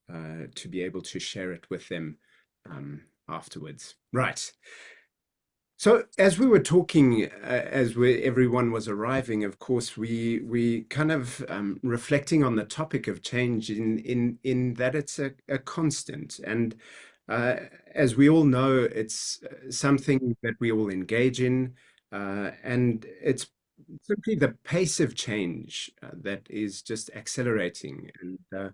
to be able to share it with them afterwards. Right. So as we were talking, everyone was arriving, of course, we kind of reflecting on the topic of change in that it's a constant, and uh, as we all know, it's something that we all engage in, and it's simply the pace of change that is just accelerating. And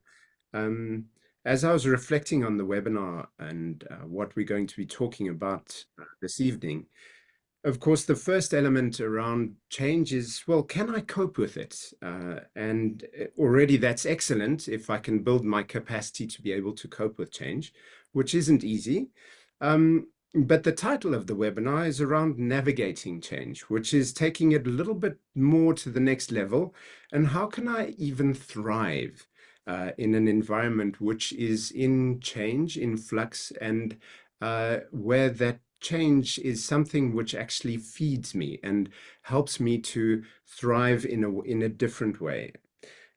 um, as I was reflecting on the webinar and what we're going to be talking about this evening. Of course, the first element around change is, well, can I cope with it? And already that's excellent if I can build my capacity to be able to cope with change, which isn't easy. But the title of the webinar is around navigating change, which is taking it a little bit more to the next level. And how can I even thrive in an environment which is in change, in flux, and where that change is something which actually feeds me and helps me to thrive in a different way.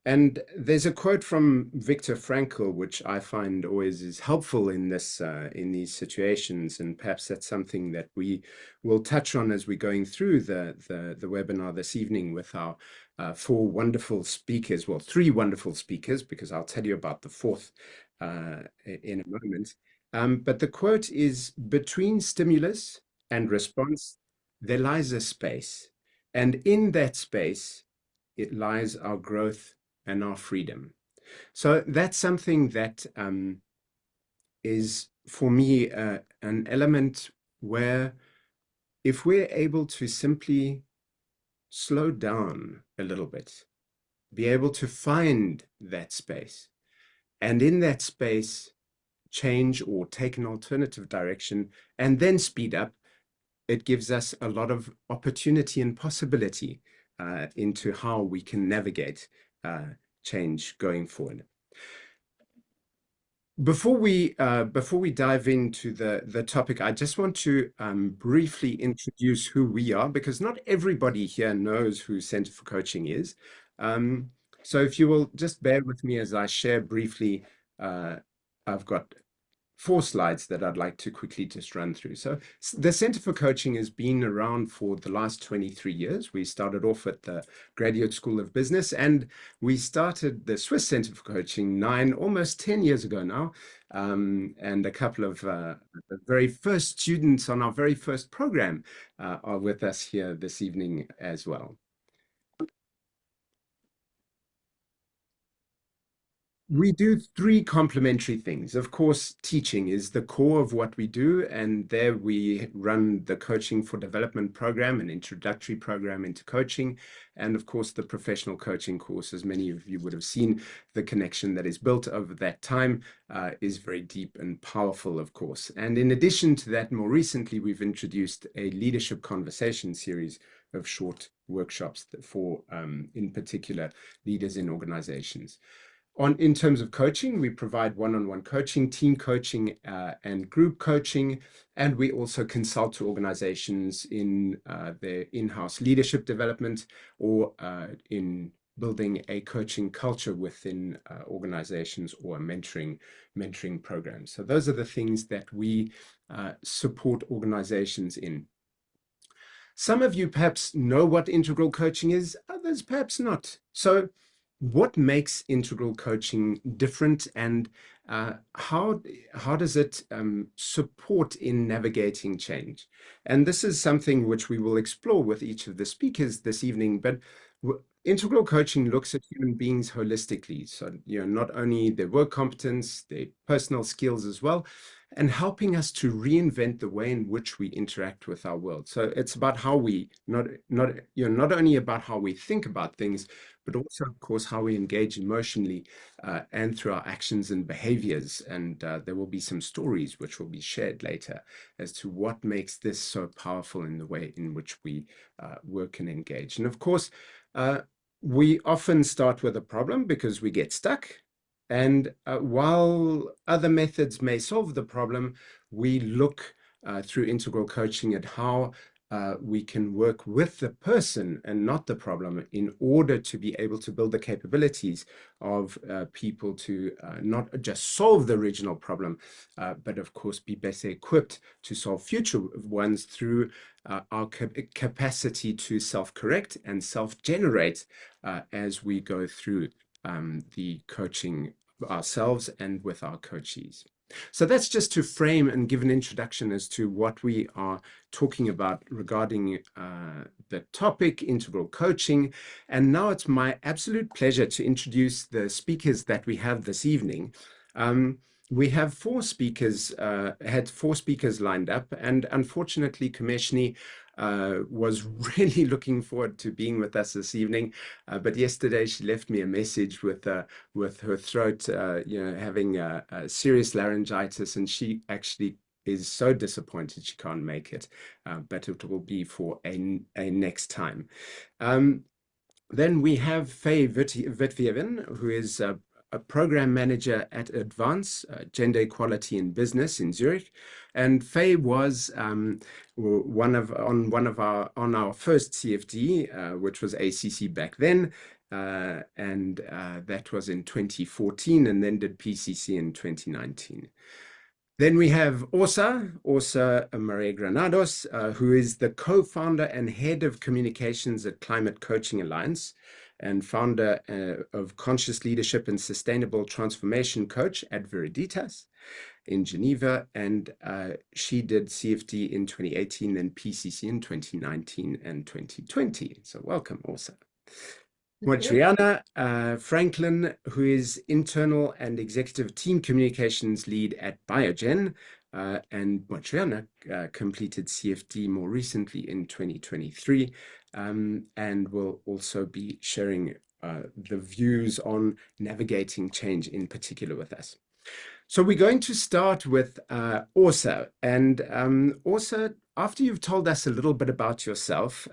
And there's a quote from Viktor Frankl, which I find always is helpful in this in these situations, and perhaps that's something that we will touch on as we're going through the webinar this evening with our four wonderful speakers. Well, three wonderful speakers, because I'll tell you about the fourth in a moment. But the quote is, "Between stimulus and response, there lies a space, and in that space, it lies our growth and our freedom." So that's something that is for me an element where if we're able to simply slow down a little bit, be able to find that space, and in that space change or take an alternative direction and then speed up, it gives us a lot of opportunity and possibility into how we can navigate change going forward. Before we dive into the topic, I just want to briefly introduce who we are, because not everybody here knows who Center for Coaching is. So if you will just bear with me as I share briefly, I've got four slides that I'd like to quickly just run through. So the Center for Coaching has been around for the last 23 years. We started off at the Graduate School of Business, and we started the Swiss Center for Coaching almost 10 years ago now. And a couple of the very first students on our very first program are with us here this evening as well. We do three complementary things. Of course, teaching is the core of what we do, and there we run the Coaching for Development program, an introductory program into coaching, and of course, the professional coaching course. As many of you would have seen, the connection that is built over that time is very deep and powerful, of course. And in addition to that, more recently, we've introduced a leadership conversation series of short workshops for, in particular, leaders in organizations. In terms of coaching, we provide one-on-one coaching, team coaching, and group coaching, and we also consult to organizations in their in-house leadership development or in building a coaching culture within organizations or mentoring programs. So those are the things that we support organizations in. Some of you perhaps know what integral coaching is, others perhaps not. So what makes integral coaching different, and how does it support in navigating change? And this is something which we will explore with each of the speakers this evening. But integral coaching looks at human beings holistically. So, not only their work competence, their personal skills as well, and helping us to reinvent the way in which we interact with our world. So it's about how we not only about how we think about things, but also, of course, how we engage emotionally and through our actions and behaviors. And there will be some stories which will be shared later as to what makes this so powerful in the way in which we work and engage. And of course, we often start with a problem because we get stuck. And while other methods may solve the problem, we look through integral coaching at how we can work with the person and not the problem in order to be able to build the capabilities of people to not just solve the original problem, but of course be better equipped to solve future ones through our capacity to self-correct and self-generate as we go through the coaching ourselves and with our coachees. So that's just to frame and give an introduction as to what we are talking about regarding the topic, integral coaching. And now it's my absolute pleasure to introduce the speakers that we have this evening. We have had four speakers lined up, and unfortunately, Kameshni was really looking forward to being with us this evening. But yesterday she left me a message with her throat, having a serious laryngitis, and she actually is so disappointed she can't make it. But it will be for a next time. Then we have Faye Witweven, who is a program manager at Advance Gender Equality in Business in Zurich, and Faye was on our first CFD, which was ACC back then, and that was in 2014, and then did PCC in 2019. Then we have Orsa Maria Granados, who is the co-founder and head of communications at Climate Coaching Alliance, and founder of Conscious Leadership and Sustainable Transformation Coach at Viriditas in Geneva. And she did CFD in 2018 and PCC in 2019 and 2020. So welcome, Orsa. Moitriana Franklin, who is internal and executive team communications lead at Biogen. And Moitriana completed CFD more recently in 2023, and will also be sharing the views on navigating change in particular with us. So we're going to start with Orsa. And Orsa, after you've told us a little bit about yourself,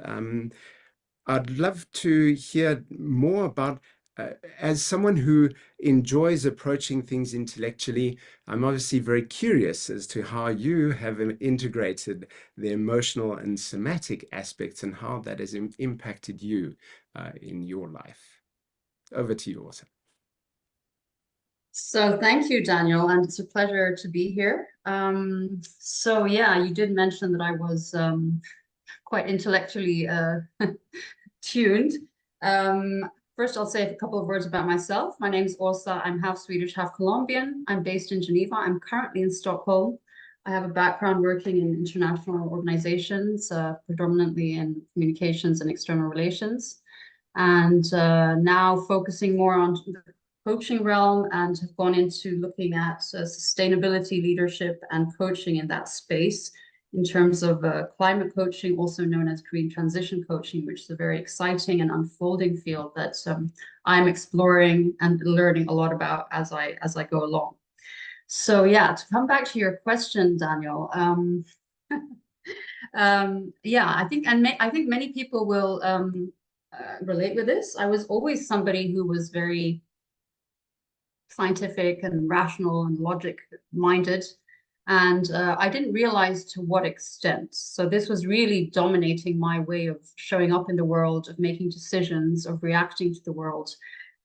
I'd love to hear more about, as someone who enjoys approaching things intellectually, I'm obviously very curious as to how you have integrated the emotional and somatic aspects and how that has impacted you in your life. Over to you, Orsa. So thank you, Daniel, and it's a pleasure to be here. So yeah, you did mention that I was quite intellectually tuned. First, I'll say a couple of words about myself. My name is Orsa. I'm half Swedish, half Colombian. I'm based in Geneva. I'm currently in Stockholm. I have a background working in international organizations, predominantly in communications and external relations, and now focusing more on the coaching realm, and have gone into looking at sustainability, leadership, and coaching in that space, in terms of climate coaching, also known as green transition coaching, which is a very exciting and unfolding field that I'm exploring and learning a lot about as I go along. So yeah, to come back to your question, Daniel, yeah, I think many people will relate with this. I was always somebody who was very scientific and rational and logic minded. And I didn't realize to what extent. So this was really dominating my way of showing up in the world, of making decisions, of reacting to the world.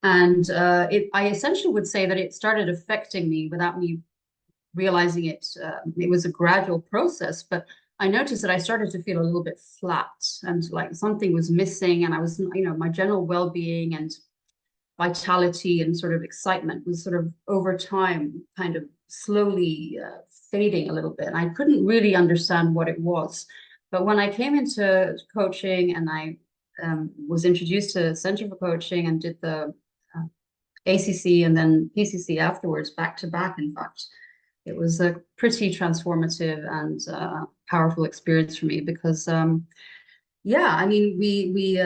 And I essentially would say that it started affecting me without me realizing it. It was a gradual process, but I noticed that I started to feel a little bit flat and like something was missing. And I was, my general well-being and vitality and sort of excitement was sort of over time kind of slowly fading a little bit. And I couldn't really understand what it was. But when I came into coaching and I was introduced to Center for Coaching and did the ACC and then PCC afterwards, back to back, in fact, it was a pretty transformative and powerful experience for me because, yeah, I mean, we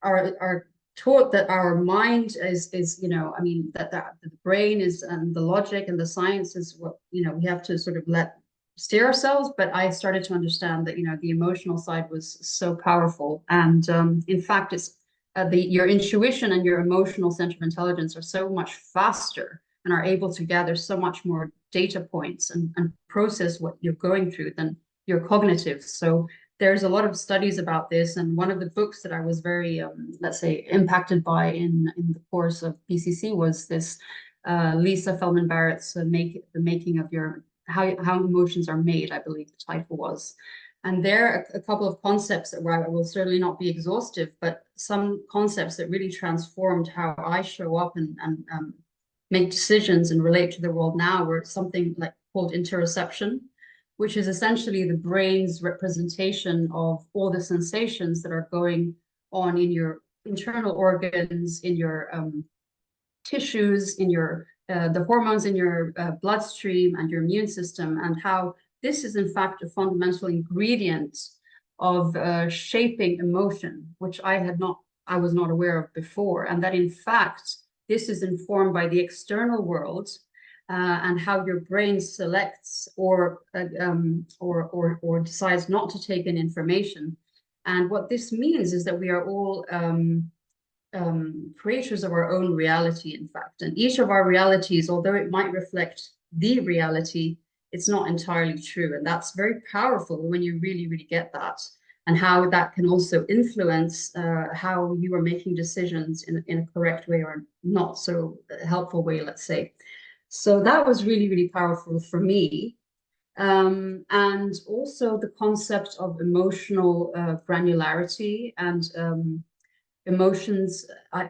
are taught that our mind is that the brain is, and the logic and the science is what we have to sort of let steer ourselves. But I started to understand that the emotional side was so powerful, and in fact it's your intuition and your emotional center of intelligence are so much faster and are able to gather so much more data points and process what you're going through than your cognitive. So there's a lot of studies about this, and one of the books that I was very, let's say, impacted by in the course of PCC was this Lisa Feldman Barrett's The Making of Your, How Emotions Are Made, I believe the title was. And there are a couple of concepts that where I will certainly not be exhaustive, but some concepts that really transformed how I show up and make decisions and relate to the world now were something like called interoception, which is essentially the brain's representation of all the sensations that are going on in your internal organs, in your tissues, in your the hormones in your bloodstream and your immune system, and how this is in fact a fundamental ingredient of shaping emotion, which I was not aware of before, and that in fact this is informed by the external world and how your brain selects or decides not to take in information. And what this means is that we are all creators of our own reality, in fact. And each of our realities, although it might reflect the reality, it's not entirely true. And that's very powerful when you really, really get that, and how that can also influence how you are making decisions in a correct way or not so helpful way, let's say. So that was really, really powerful for me. And also the concept of emotional granularity and emotions.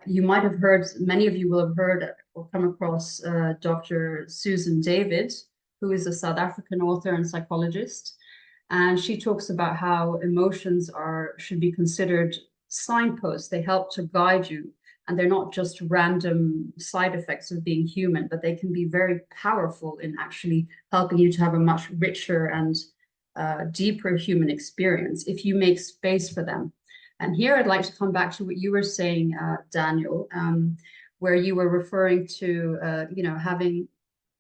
You might have heard, many of you will have heard or come across Dr. Susan David, who is a South African author and psychologist. And she talks about how emotions should be considered signposts. They help to guide you, and they're not just random side effects of being human, but they can be very powerful in actually helping you to have a much richer and deeper human experience if you make space for them. And here I'd like to come back to what you were saying, Daniel, where you were referring to, having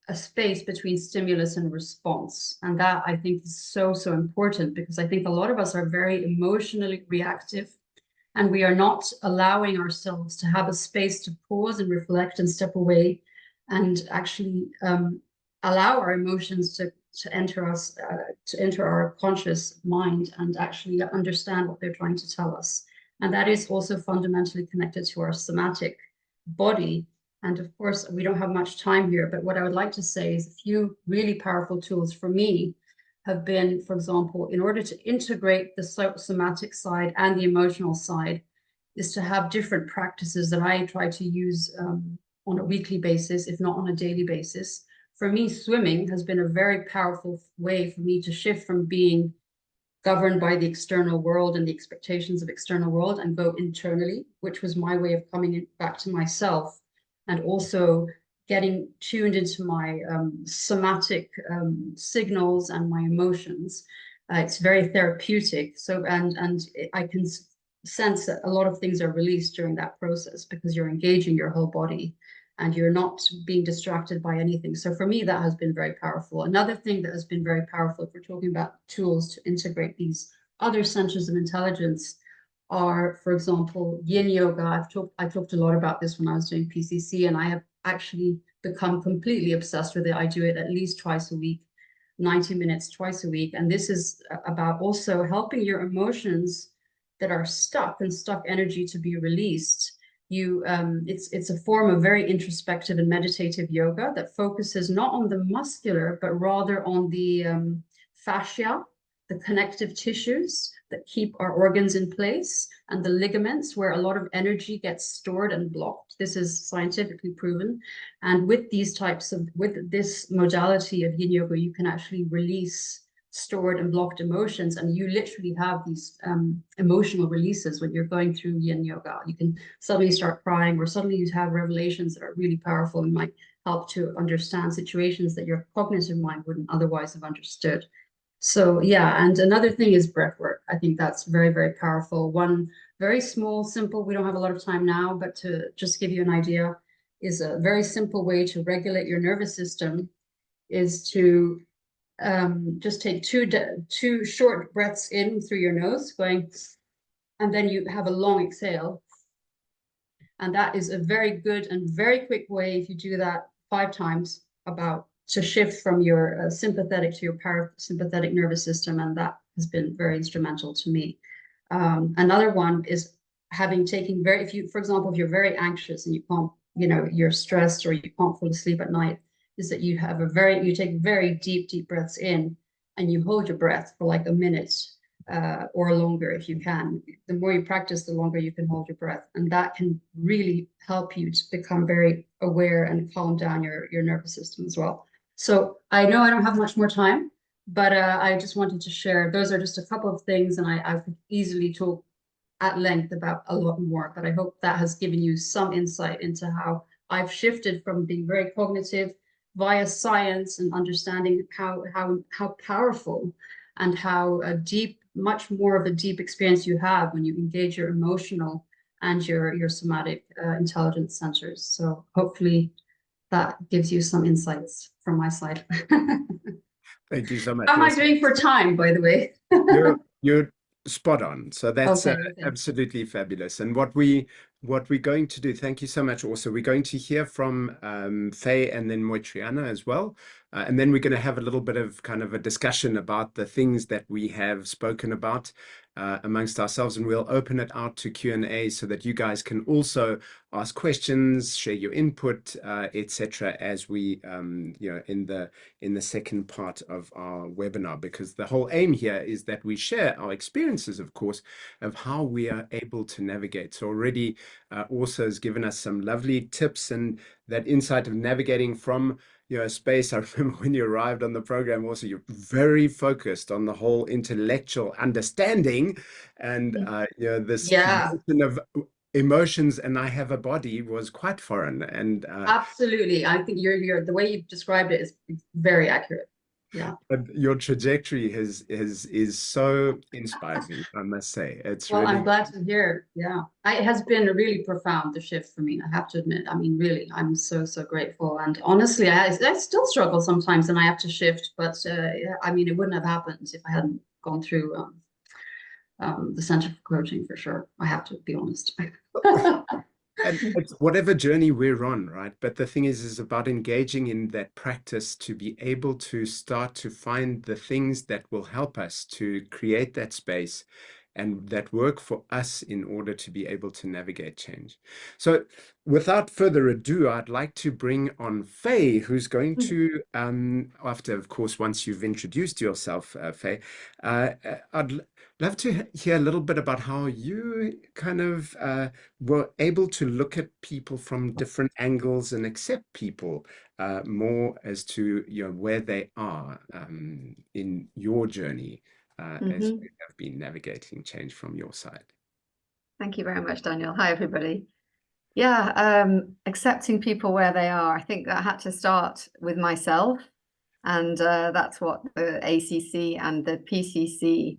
a space between stimulus and response. And that I think is so, so important, because I think a lot of us are very emotionally reactive, and we are not allowing ourselves to have a space to pause and reflect and step away and actually allow our emotions to enter us, to enter our conscious mind and actually understand what they're trying to tell us. And that is also fundamentally connected to our somatic body. And of course, we don't have much time here, but what I would like to say is a few really powerful tools for me have been, for example, in order to integrate the somatic side and the emotional side, is to have different practices that I try to use on a weekly basis, if not on a daily basis. For me, swimming has been a very powerful way for me to shift from being governed by the external world and the expectations of external world and go internally, which was my way of coming back to myself, and also getting tuned into my somatic signals and my emotions. It's very therapeutic. So, and I can sense that a lot of things are released during that process because you're engaging your whole body and you're not being distracted by anything. So for me, that has been very powerful. Another thing that has been very powerful, if we're talking about tools to integrate these other centers of intelligence, are, for example, yin yoga. I talked a lot about this when I was doing PCC, and I have actually become completely obsessed with it. I do it at least twice a week, 90 minutes twice a week. And this is about also helping your emotions that are stuck and stuck energy to be released. It's a form of very introspective and meditative yoga that focuses not on the muscular, but rather on the fascia, the connective tissues that keep our organs in place, and the ligaments where a lot of energy gets stored and blocked. This is scientifically proven. And with this modality of yin yoga, you can actually release stored and blocked emotions, and you literally have these emotional releases when you're going through yin yoga. You can suddenly start crying, or suddenly you have revelations that are really powerful and might help to understand situations that your cognitive mind wouldn't otherwise have understood. So yeah, and another thing is breath work. I think that's very, very powerful. One very small, simple, we don't have a lot of time now, but to just give you an idea, is a very simple way to regulate your nervous system is to just take two short breaths in through your nose, going, and then you have a long exhale. And that is a very good and very quick way, if you do that 5 times, about to shift from your sympathetic to your parasympathetic nervous system. And that has been very instrumental to me. Another one is having taken if you, for example, if you're very anxious and you can't, you're stressed or you can't fall asleep at night, is that you take very deep breaths in, and you hold your breath for like a minute or longer if you can. The more you practice, the longer you can hold your breath, and that can really help you to become very aware and calm down your nervous system as well. So I know I don't have much more time, but I just wanted to share. Those are just a couple of things, and I could easily talk at length about a lot more, but I hope that has given you some insight into how I've shifted from being very cognitive via science and understanding how powerful and how deep, much more of a deep experience you have when you engage your emotional and your somatic intelligence centers. So hopefully that gives you some insights from my side. Thank you so much. How am I doing for time, by the way? You're spot on. So that's Okay. absolutely fabulous. And what we're going to do, thank you so much. Also, we're going to hear from Faye and then Moitriana as well. And then we're going to have a little bit of kind of a discussion about the things that we have spoken about amongst ourselves, and we'll open it out to Q&A so that you guys can also ask questions, share your input, etc. as we in the second part of our webinar, because the whole aim here is that we share our experiences, of course, of how we are able to navigate. So already Åsa has given us some lovely tips and that insight of navigating from space. I remember when you arrived on the program, also you're very focused on the whole intellectual understanding, and this notion of emotions and I have a body was quite foreign. And absolutely, I think the way you've described it is very accurate. Yeah. But your trajectory is so inspiring, I must say. It's well, really. I'm glad to hear. Yeah, it has been really profound, the shift for me, I have to admit. I mean, really, I'm so grateful. And honestly, I still struggle sometimes, and I have to shift. But I mean, it wouldn't have happened if I hadn't gone through the Center for Coaching, for sure. I have to be honest. And it's whatever journey we're on, right? But the thing is about engaging in that practice to be able to start to find the things that will help us to create that space and that work for us in order to be able to navigate change. So without further ado, I'd like to bring on Faye, who's going to, after, of course, once you've introduced yourself, Faye, I'd love to hear a little bit about how you kind of were able to look at people from different angles and accept people more as to where they are in your journey as you have been navigating change from your side. Thank you very much, Daniel. Hi, everybody. Yeah, accepting people where they are. I think that had to start with myself, and that's what the ACC and the PCC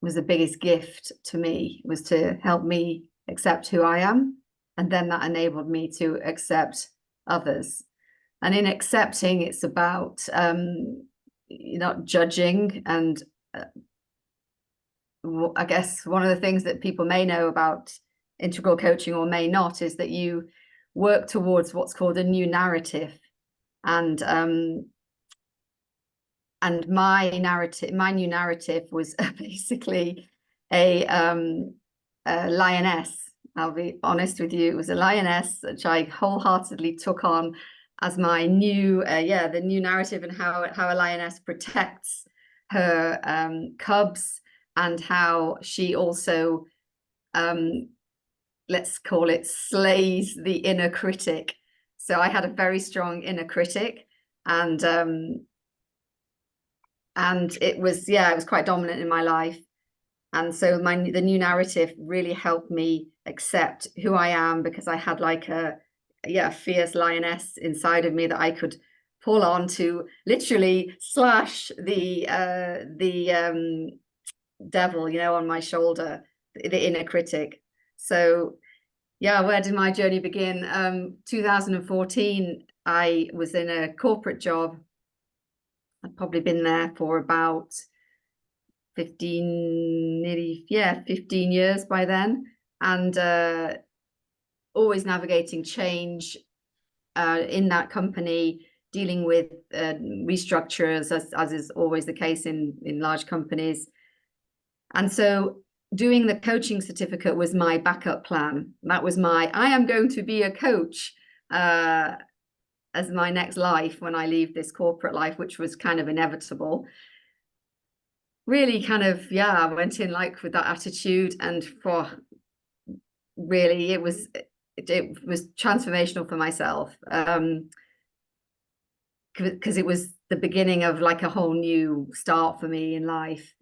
was the biggest gift to me, was to help me accept who I am, and then that enabled me to accept others. And in accepting, it's about not judging. And I guess one of the things that people may know about integral coaching or may not is that you work towards what's called a new narrative. And my new narrative was basically a lioness. I'll be honest with you, it was a lioness, which I wholeheartedly took on as my new, the new narrative, and how a lioness protects her cubs, and how she also, let's call it, slays the inner critic. So I had a very strong inner critic, and it was quite dominant in my life. And so the new narrative really helped me accept who I am, because I had like a fierce lioness inside of me that I could pull on to literally slash the devil, on my shoulder, the inner critic. So where did my journey begin? 2014, I was in a corporate job. I'd probably been there for about 15 years by then, and always navigating change in that company, dealing with restructures, as is always the case in large companies. And so doing the coaching certificate was my backup plan. That was my, I am going to be a coach as my next life when I leave this corporate life, which was kind of inevitable. Really kind of, yeah, I went in like with that attitude, and for really it was transformational for myself, because it was the beginning of like a whole new start for me in life,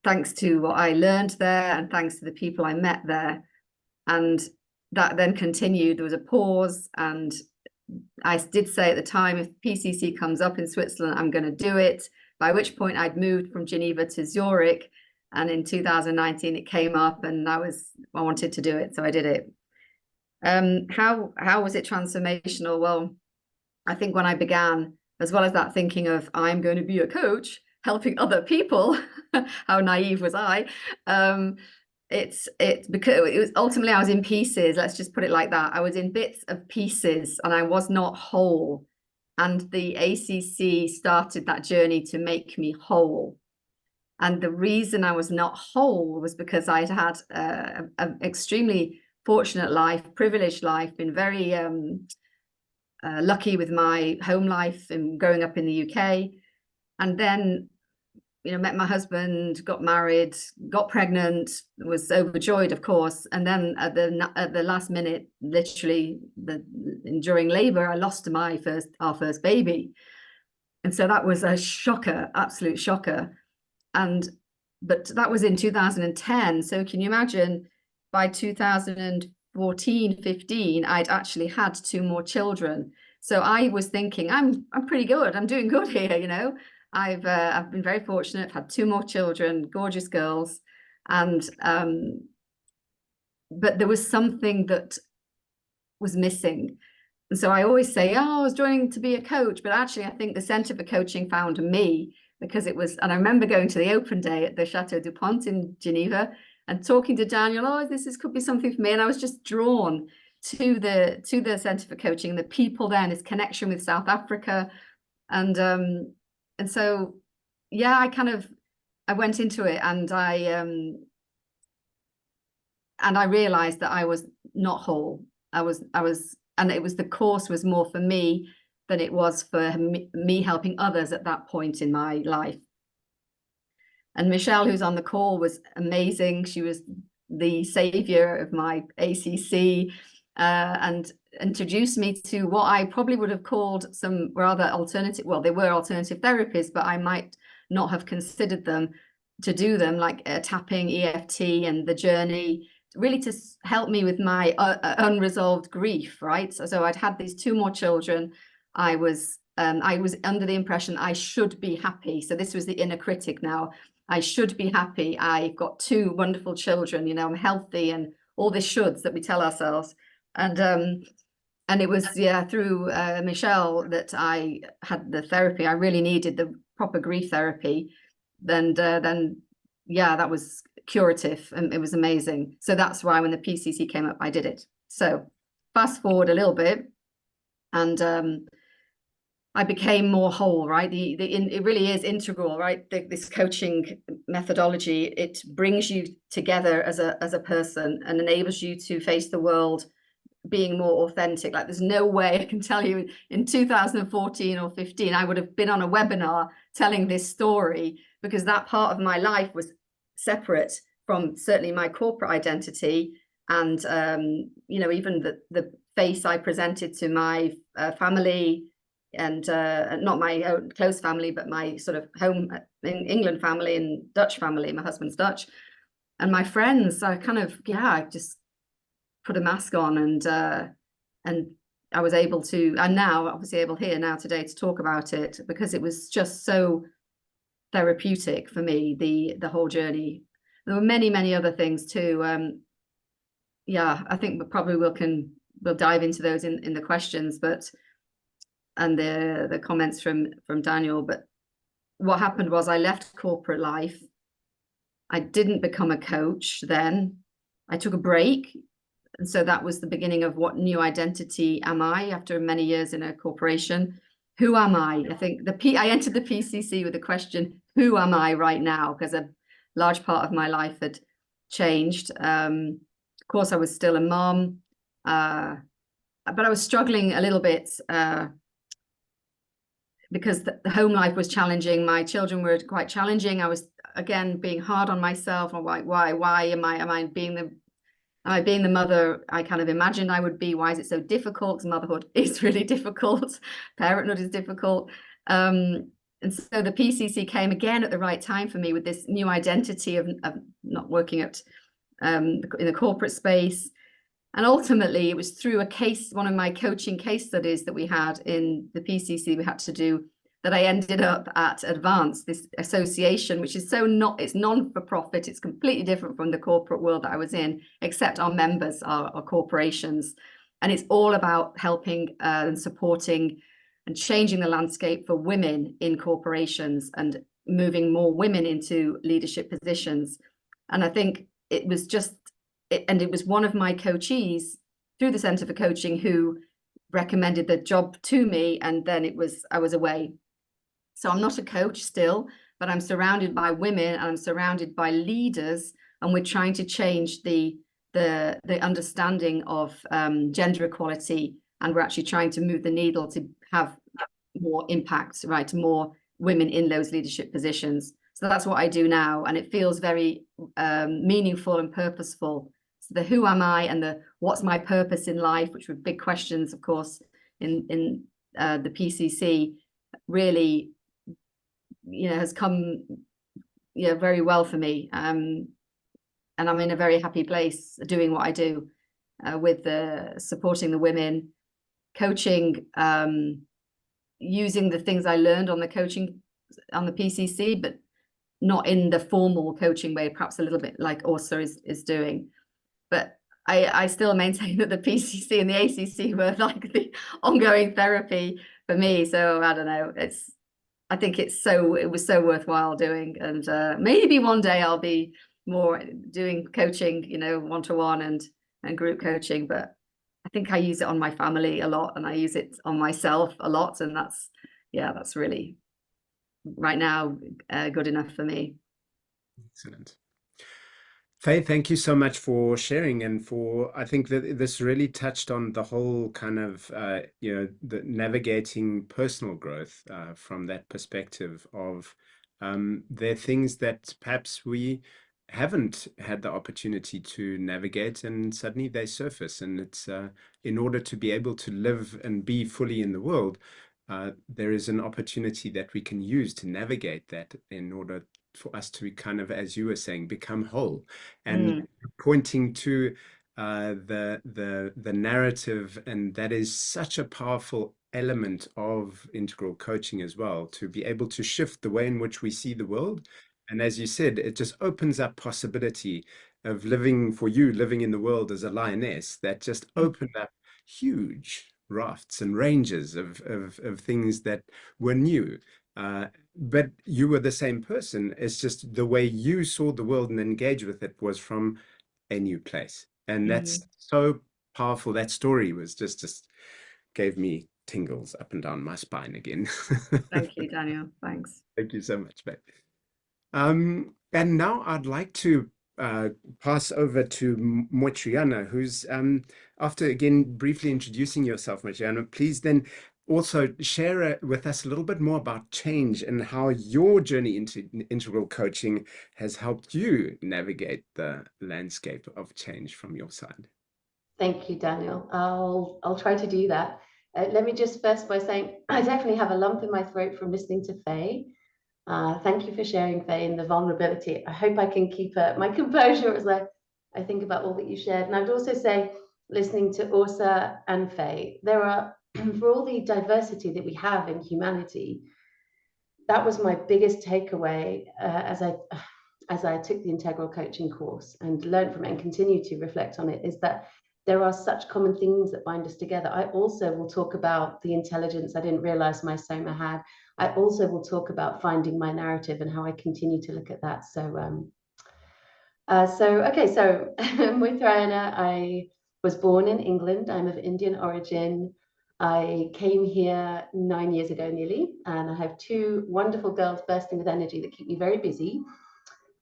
thanks to what I learned there and thanks to the people I met there. And that then continued. There was a pause, and I did say at the time, if PCC comes up in Switzerland, I'm going to do it. By which point I'd moved from Geneva to Zurich, and in 2019 it came up, and I wanted to do it, so I did it. How was it transformational? Well, I think when I began, as well as that thinking of I'm going to be a coach helping other people, how naive was I? It's because it was ultimately I was in pieces. Let's just put it like that. I was in bits of pieces, and I was not whole. And the ACC started that journey to make me whole. And the reason I was not whole was because I'd had an extremely fortunate life, privileged life, been very lucky with my home life and growing up in the UK. And then, you know, met my husband, got married, got pregnant, was overjoyed, of course. And then at the last minute, literally during labor, I lost our first baby. And so that was a shocker, absolute shocker. But that was in 2010. So can you imagine by 2014, 15, I'd actually had 2 more children. So I was thinking, I'm pretty good. I'm doing good here, you know. I've been very fortunate. I've had 2 more children, gorgeous girls, and but there was something that was missing. And so I always say, oh, I was joining to be a coach, but actually I think the Centre for Coaching found me, because it was, and I remember going to the open day at the Chateau Dupont in Geneva and talking to Daniel, oh, could be something for me. And I was just drawn to the Centre for Coaching, the people there, and this connection with South Africa. And so, yeah, I went into it, and I realized that I was not whole. And it was, the course was more for me than it was for me helping others at that point in my life. And Michelle, who's on the call, was amazing. She was the savior of my ACC, and introduced me to what I probably would have called some rather alternative, well, they were alternative therapies, but I might not have considered them to do them, like tapping, EFT, and the journey, really to help me with my unresolved grief, right? So I'd had these 2 more children. I was under the impression I should be happy. So this was the inner critic now. I should be happy. I've got 2 wonderful children, you know, I'm healthy, and all the shoulds that we tell ourselves. And it was, yeah, through Michelle that I had the therapy. I really needed the proper grief therapy. Then yeah, that was curative, and it was amazing. So that's why when the PCC came up, I did it. So fast forward a little bit, and I became more whole, right? It really is integral, right? This coaching methodology, it brings you together as a person and enables you to face the world being more authentic. Like, there's no way I can tell you in 2014 or 15 I would have been on a webinar telling this story, because that part of my life was separate from certainly my corporate identity, and you know, even the face I presented to my family, and not my own close family, but my sort of home in England family and Dutch family. My husband's Dutch, and my friends. I kind of, yeah, I just put a mask on, and I was able to, and now obviously able here now today to talk about it, because it was just so therapeutic for me, the whole journey. There were many other things too. Yeah, I think we'll dive into those in the questions, but and the comments from Daniel. But what happened was I left corporate life. I didn't become a coach then. I took a break. And so that was the beginning of what new identity am I after many years in a corporation. who am I? I think I entered the PCC with the question, who am I right now? Because a large part of my life had changed. Of course, I was still a mom, but I was struggling a little bit because the home life was challenging. My children were quite challenging. I was, again, being hard on myself. I'm like, why am I being the mother I kind of imagined I would be? Why is it so difficult? Because motherhood is really difficult. Parenthood is difficult. And so the PCC came again at the right time for me with this new identity of not working at in the corporate space. And ultimately, it was through one of my coaching case studies that we had in the PCC we had to do, that I ended up at Advance, this association, which is it's non-for-profit. It's completely different from the corporate world that I was in, except our members are corporations. And it's all about helping and supporting and changing the landscape for women in corporations and moving more women into leadership positions. And I think it was it was one of my coachees through the Centre for Coaching who recommended the job to me, and then I was away. So I'm not a coach still, but I'm surrounded by women and I'm surrounded by leaders, and we're trying to change the understanding of gender equality, and we're actually trying to move the needle to have more impact, right, to more women in those leadership positions. So that's what I do now, and it feels very meaningful and purposeful. So the who am I and the what's my purpose in life, which were big questions, of course, in the PCC, really, has come very well for me. And I'm in a very happy place doing what I do with supporting the women, coaching, using the things I learned on the PCC, but not in the formal coaching way, perhaps a little bit like Åsa is doing. But I still maintain that the PCC and the ACC were like the ongoing therapy for me. So I don't know, I think it was so worthwhile doing. And maybe one day I'll be more doing coaching, one-to-one and group coaching. But I think I use it on my family a lot, and I use it on myself a lot. And that's really right now good enough for me. Excellent. Faye, thank you so much for sharing, and I think that this really touched on the whole kind of, the navigating personal growth from that perspective of there are things that perhaps we haven't had the opportunity to navigate, and suddenly they surface. And it's in order to be able to live and be fully in the world, there is an opportunity that we can use to navigate that in order for us to kind of, as you were saying, become whole. And pointing to the narrative, and that is such a powerful element of integral coaching as well, to be able to shift the way in which we see the world. And as you said, it just opens up possibility of living in the world as a lioness, that just opened up huge rafts and ranges of things that were new. But you were the same person. It's just the way you saw the world and engaged with it was from a new place. And that's so powerful. That story was just gave me tingles up and down my spine again. Thank you, Daniel. Thanks. Thank you so much, babe. And now I'd like to pass over to Moitriana, who's, after again briefly introducing yourself, Moitriana, please then also share with us a little bit more about change and how your journey into integral coaching has helped you navigate the landscape of change from your side. Thank you, Daniel. I'll try to do that. Let me just first by saying I definitely have a lump in my throat from listening to Faye. Thank you for sharing, Faye, and the vulnerability. I hope I can keep my composure as I think about all that you shared. And I would also say, listening to Åsa and Faye, there are, for all the diversity that we have in humanity, that was my biggest takeaway as I took the integral coaching course and learned from it and continue to reflect on it, is that there are such common things that bind us together. I also will talk about the intelligence I didn't realize my soma had. I also will talk about finding my narrative and how I continue to look at that. So Moitriana, I was born in England. I'm of Indian origin. I came here 9 years ago nearly, and I have two wonderful girls bursting with energy that keep me very busy.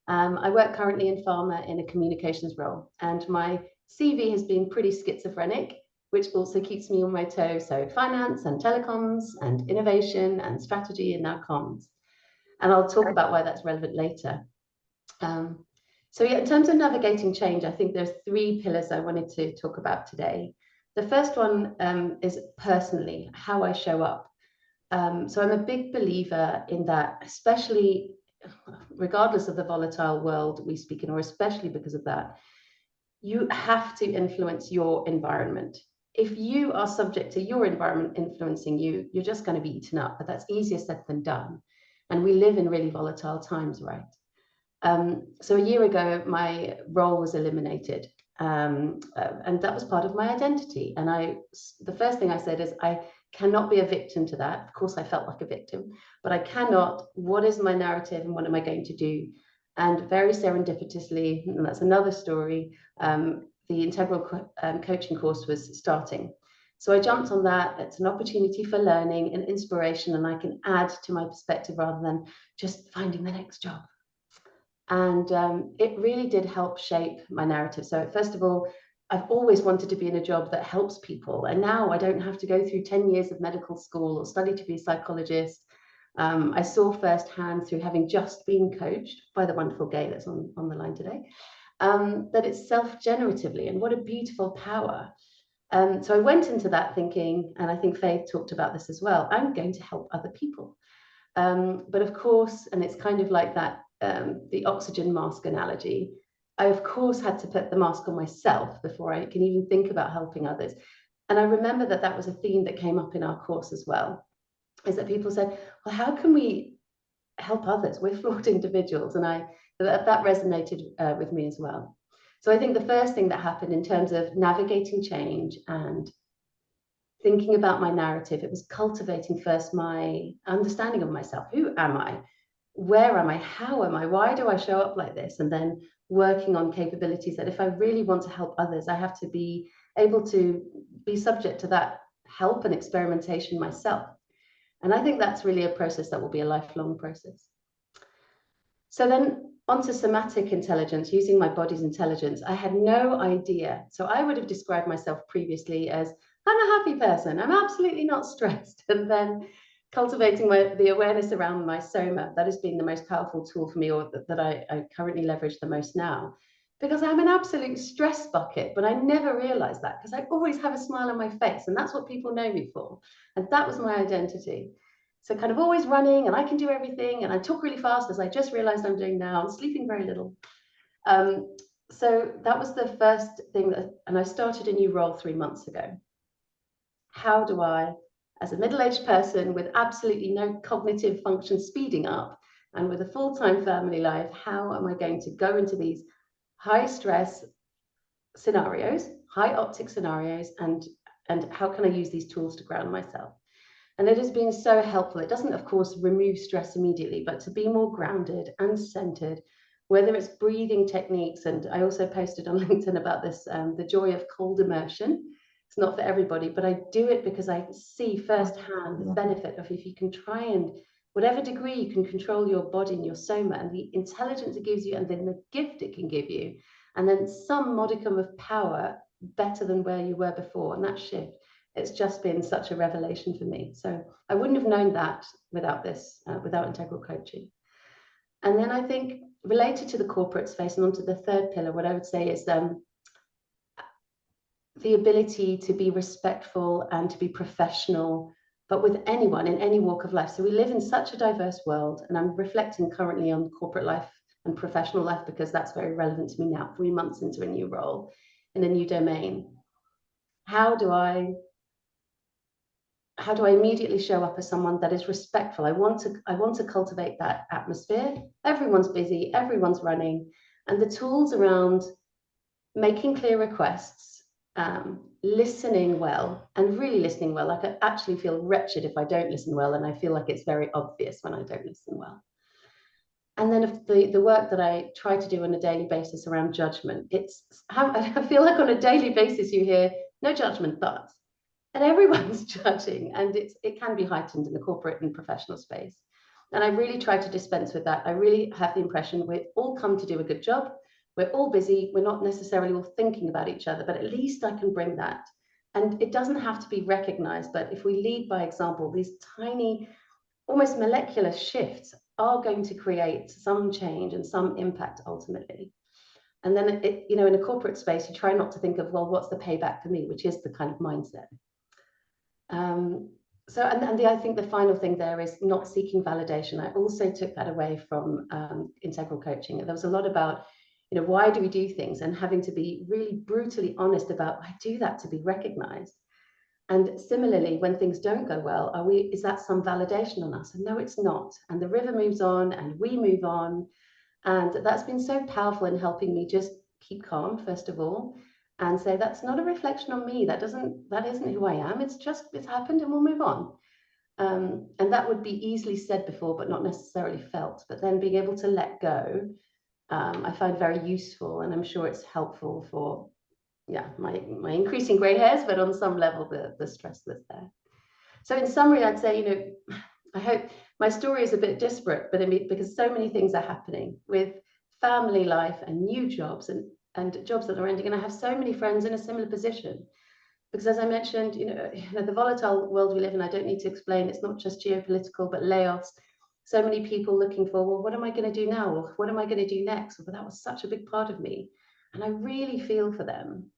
I work currently in pharma in a communications role, and my CV has been pretty schizophrenic, which also keeps me on my toes. So finance and telecoms and innovation and strategy and now comms. And I'll talk about why that's relevant later. So yeah, in terms of navigating change, I think there's three pillars I wanted to talk about today. The first one is personally, how I show up. So I'm a big believer in that, especially regardless of the volatile world we speak in, or especially because of that, you have to influence your environment. If you are subject to your environment influencing you, you're just going to be eaten up, but that's easier said than done. And we live in really volatile times, right? So a year ago, my role was eliminated. And that was part of my identity. And the first thing I said is, I cannot be a victim to that. Of course, I felt like a victim, but I cannot. What is my narrative and what am I going to do? And very serendipitously, and that's another story, the integral coaching course was starting. So I jumped on that. It's an opportunity for learning and inspiration, and I can add to my perspective rather than just finding the next job. And it really did help shape my narrative. So first of all, I've always wanted to be in a job that helps people. And now I don't have to go through 10 years of medical school or study to be a psychologist. I saw firsthand through having just been coached by the wonderful Gay that's on the line today, that it's self-generatively, and what a beautiful power. So I went into that thinking, and I think Faith talked about this as well, I'm going to help other people. But of course, and it's kind of like that, the oxygen mask analogy, I of course had to put the mask on myself before I can even think about helping others. And I remember that that was a theme that came up in our course as well, is that people said, well, how can we help others? We're flawed individuals. And that resonated with me as well. So I think the first thing that happened in terms of navigating change and thinking about my narrative, it was cultivating first my understanding of myself. Who am I? Where am I? How am I? Why do I show up like this? And then working on capabilities that if I really want to help others, I have to be able to be subject to that help and experimentation myself. And I think that's really a process that will be a lifelong process. So then onto somatic intelligence, using my body's intelligence. I had no idea. So I would have described myself previously as, I'm a happy person. I'm absolutely not stressed. And then cultivating the awareness around my soma, that has been the most powerful tool for me, or that I currently leverage the most now, because I'm an absolute stress bucket, but I never realized that because I always have a smile on my face, and that's what people know me for. And that was my identity. So kind of always running, and I can do everything, and I talk really fast, as I just realized I'm doing now. I'm sleeping very little. So that was the first thing and I started a new role 3 months ago. How do I, as a middle-aged person with absolutely no cognitive function speeding up and with a full-time family life, how am I going to go into these high stress scenarios, high optic scenarios, and how can I use these tools to ground myself? And it has been so helpful. It doesn't, of course, remove stress immediately, but to be more grounded and centered, whether it's breathing techniques. And I also posted on LinkedIn about this, the joy of cold immersion. It's not for everybody, but I do it because I see firsthand the benefit of if you can try and, whatever degree you can control your body and your soma and the intelligence it gives you, and then the gift it can give you, and then some modicum of power better than where you were before. And that shift, it's just been such a revelation for me. So I wouldn't have known that without this, without integral coaching. And then I think related to the corporate space and onto the third pillar, what I would say is the ability to be respectful and to be professional, but with anyone in any walk of life. So we live in such a diverse world, and I'm reflecting currently on corporate life and professional life because that's very relevant to me now, 3 months into a new role in a new domain. How do I immediately show up as someone that is respectful? I want to cultivate that atmosphere. Everyone's busy, everyone's running, and the tools around making clear requests, listening well, and really listening well. Like I actually feel wretched if I don't listen well, and I feel like it's very obvious when I don't listen well. And then if the work that I try to do on a daily basis around judgment, I feel like on a daily basis you hear no judgment, but and everyone's judging, and it can be heightened in the corporate and professional space. And I really try to dispense with that. I really have the impression we all come to do a good job. We're all busy. We're not necessarily all thinking about each other, but at least I can bring that. And it doesn't have to be recognized, but if we lead by example, these tiny, almost molecular shifts are going to create some change and some impact ultimately. And then you know, in a corporate space, you try not to think of, well, what's the payback for me, which is the kind of mindset. I think the final thing there is not seeking validation. I also took that away from integral coaching. There was a lot about, you know, why do we do things, and having to be really brutally honest about, I do that to be recognized. And similarly, when things don't go well, is that some validation on us? And no, it's not. And the river moves on and we move on. And that's been so powerful in helping me just keep calm, first of all, and say, that's not a reflection on me. That isn't who I am. It's happened and we'll move on. And that would be easily said before, but not necessarily felt. But then being able to let go, I find very useful, and I'm sure it's helpful for, yeah, my increasing gray hairs, but on some level, the stress that's there. So in summary, I'd say, you know, I hope my story is a bit disparate, but I mean, because so many things are happening with family life and new jobs and jobs that are ending. And I have so many friends in a similar position, because as I mentioned, you know, the volatile world we live in, I don't need to explain, it's not just geopolitical, but layoffs. So many people looking for, well, what am I going to do now? Or what am I going to do next? Well, that was such a big part of me. And I really feel for them.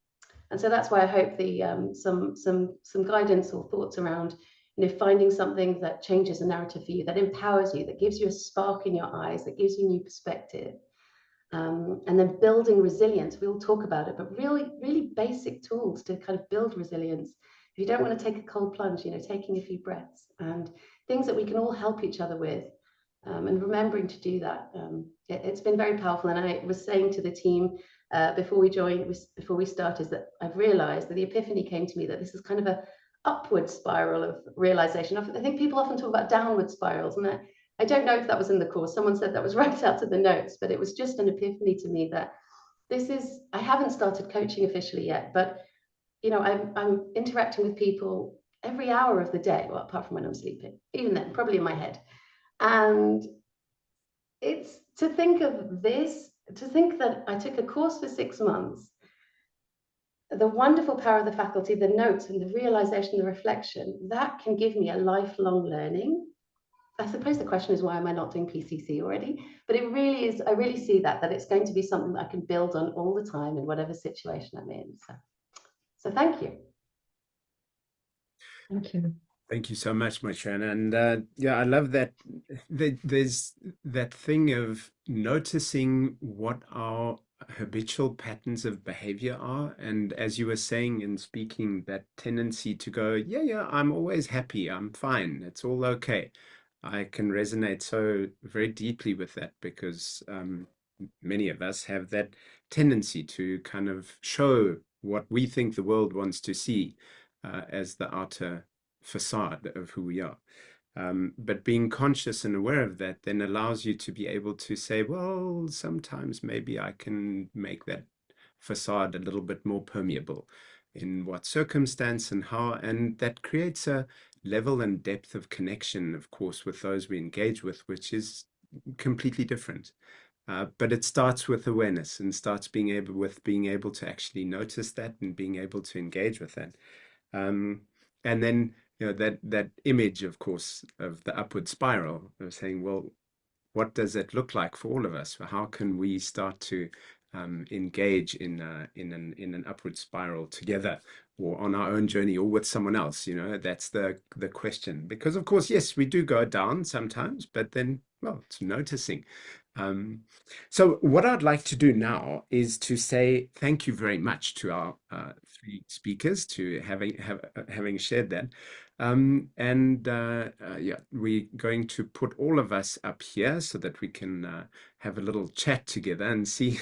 And so that's why I hope the some guidance or thoughts around, you know, finding something that changes the narrative for you, that empowers you, that gives you a spark in your eyes, that gives you new perspective. And then building resilience. We all talk about it, but really, really basic tools to kind of build resilience. If you don't want to take a cold plunge, you know, taking a few breaths and things that we can all help each other with, and remembering to do that. It's been very powerful. And I was saying to the team before we started, that I've realized that the epiphany came to me that this is kind of a upward spiral of realization. I think people often talk about downward spirals, and I don't know if that was in the course. Someone said that was right out of the notes, but it was just an epiphany to me that I haven't started coaching officially yet, but you know, I'm interacting with people every hour of the day, well, apart from when I'm sleeping, even then, probably in my head. And it's to think that I took a course for 6 months, the wonderful power of the faculty, the notes and the realization, the reflection, that can give me a lifelong learning. I suppose the question is, why am I not doing PCC already? But it really is, I really see that it's going to be something that I can build on all the time in whatever situation I'm in. So thank you. Thank you. Thank you so much, Maitreyan. And yeah, I love that there's that thing of noticing what our habitual patterns of behavior are. And as you were saying in speaking, that tendency to go, yeah, I'm always happy, I'm fine, it's all okay. I can resonate so very deeply with that, because many of us have that tendency to kind of show what we think the world wants to see as the outer facade of who we are. But being conscious and aware of that then allows you to be able to say, well, sometimes maybe I can make that facade a little bit more permeable, in what circumstance and how, and that creates a level and depth of connection, of course, with those we engage with, which is completely different. But it starts with awareness, and starts being able to actually notice that and being able to engage with that. And then, you know, that image, of course, of the upward spiral, of saying, well, what does that look like for all of us? How can we start to engage in an upward spiral together, or on our own journey, or with someone else? You know, that's the question. Because of course, yes, we do go down sometimes, but then, well, it's noticing. So what I'd like to do now is to say thank you very much to our 3 speakers to having shared that. Yeah, we're going to put all of us up here so that we can have a little chat together and see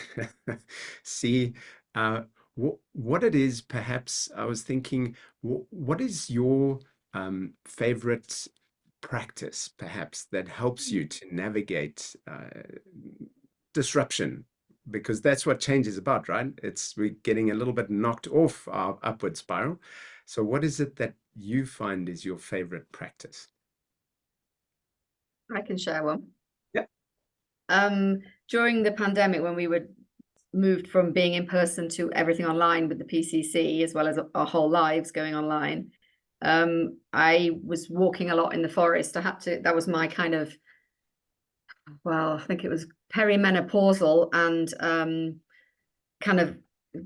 what it is. Perhaps I was thinking, what is your favorite practice, perhaps, that helps you to navigate disruption? Because that's what change is about, right? We're getting a little bit knocked off our upward spiral. So what is it that you find is your favorite practice? I can share one. Yeah. During the pandemic, when we were moved from being in person to everything online with the PCC, as well as our whole lives going online, I was walking a lot in the forest. That was my kind of, well, I think it was perimenopausal and kind of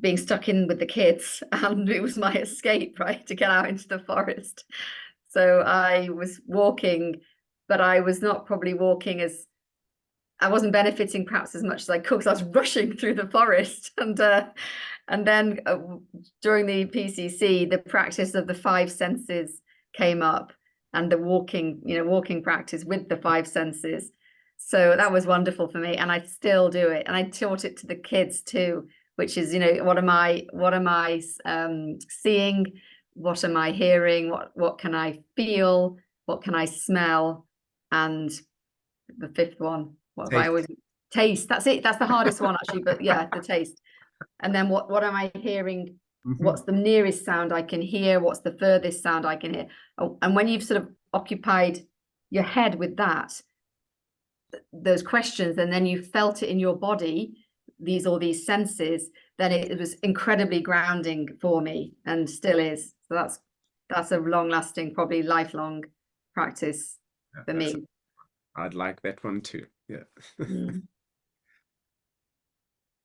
being stuck in with the kids, and it was my escape, right, to get out into the forest. So I was walking, but I was not probably walking as, I wasn't benefiting perhaps as much as I could, because I was rushing through the forest. And then during the PCC, the practice of the 5 senses came up, and the walking practice with the 5 senses. So that was wonderful for me, and I still do it, and I taught it to the kids too, which is, what am I seeing, what am I hearing, what can I feel, what can I smell, and the 5th one, what have I always taste. That's it. That's the hardest one actually, but yeah, the taste. And then what am I hearing? What's the nearest sound I can hear? What's the furthest sound I can hear? Oh, and when you've sort of occupied your head with those questions, and then you felt it in your body, all these senses, then it was incredibly grounding for me, and still is. So that's a long-lasting, probably lifelong practice for me. I'd like that one too. Yeah.